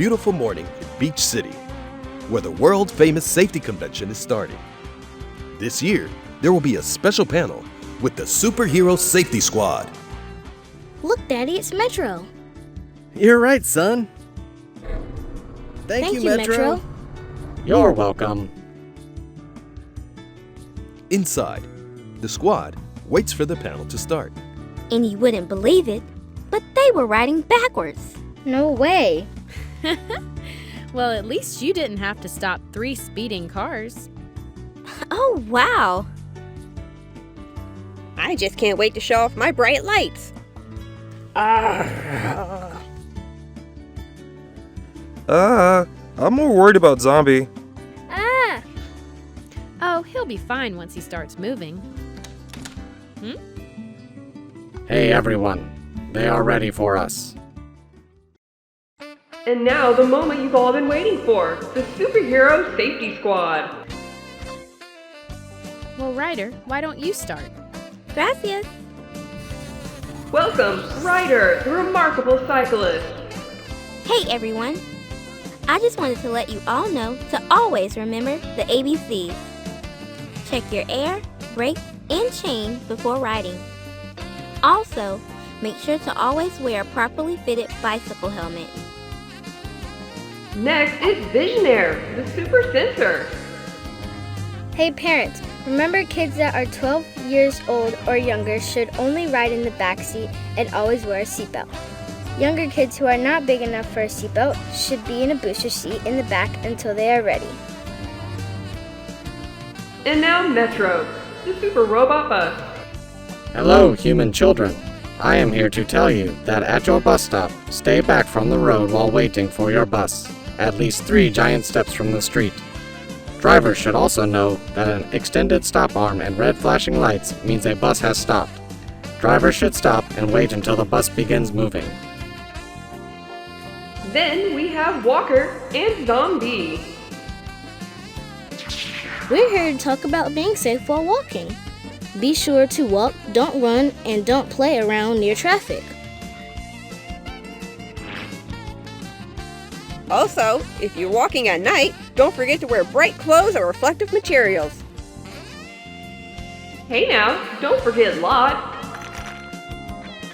beautiful morning in Beach City, where the world-famous safety convention is starting. This year, there will be a special panel with the Superhero Safety Squad. Look, Daddy, it's Metro. You're right, son. Thank you, Metro. You're welcome. Inside, the squad waits for the panel to start. And you wouldn't believe it, but they were riding backwards. No way. Well, at least you didn't have to stop 3 speeding cars. Oh, wow. I just can't wait to show off my bright lights. I'm more worried about Zombie. Oh, he'll be fine once he starts moving. Hey everyone, they are ready for us. And now the moment you've all been waiting for, the Superhero Safety Squad. Well, Ryder, why don't you start? Gracias. Welcome, Ryder, the remarkable cyclist. Hey, everyone. I just wanted to let you all know to always remember the ABCs. Check your air, brakes, and chain before riding. Also, make sure to always wear a properly fitted bicycle helmet. Next is Visionaire, the super sensor. Hey parents, remember kids that are 12 years old or younger should only ride in the back seat and always wear a seatbelt. Younger kids who are not big enough for a seatbelt should be in a booster seat in the back until they are ready. And now Metro, the super robot bus. Hello, human children. I am here to tell you that at your bus stop, stay back from the road while waiting for your bus, at least 3 giant steps from the street. Drivers should also know that an extended stop arm and red flashing lights means a bus has stopped. Drivers should stop and wait until the bus begins moving. Then we have Walker and Zombie. We're here to talk about being safe while walking. Be sure to walk, don't run, and don't play around near traffic. Also, if you're walking at night, don't forget to wear bright clothes or reflective materials. Hey now, don't forget Lot.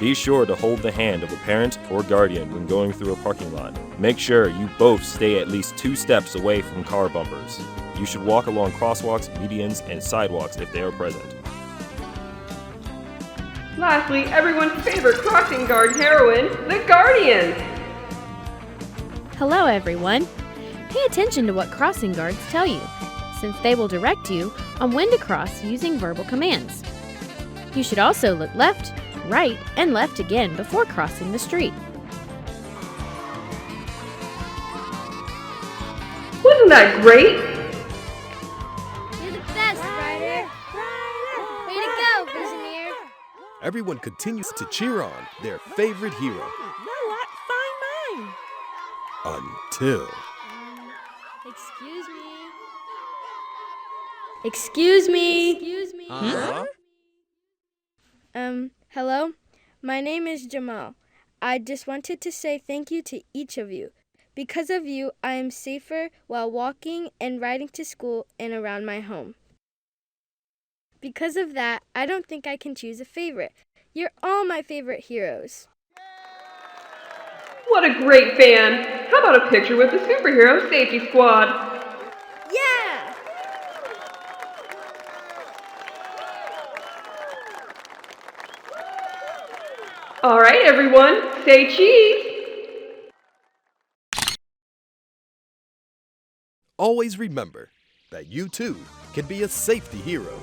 Be sure to hold the hand of a parent or guardian when going through a parking lot. Make sure you both stay at least 2 steps away from car bumpers. You should walk along crosswalks, medians, and sidewalks if they are present. Lastly, everyone's favorite crossing guard heroine, the Guardian. Hello, everyone. Pay attention to what crossing guards tell you, since they will direct you on when to cross using verbal commands. You should also look left, right, and left again before crossing the street. Wasn't that great? You're the best, Ryder. Way to go, Visionaire. Everyone continues to cheer on their favorite hero. No, find mine. Until... Excuse me. Excuse me. Hello? My name is Jamal. I just wanted to say thank you to each of you. Because of you, I am safer while walking and riding to school and around my home. Because of that, I don't think I can choose a favorite. You're all my favorite heroes. What a great fan. How about a picture with the Superhero Safety Squad? Yeah! All right, everyone, say cheese. Always remember that you too can be a safety hero.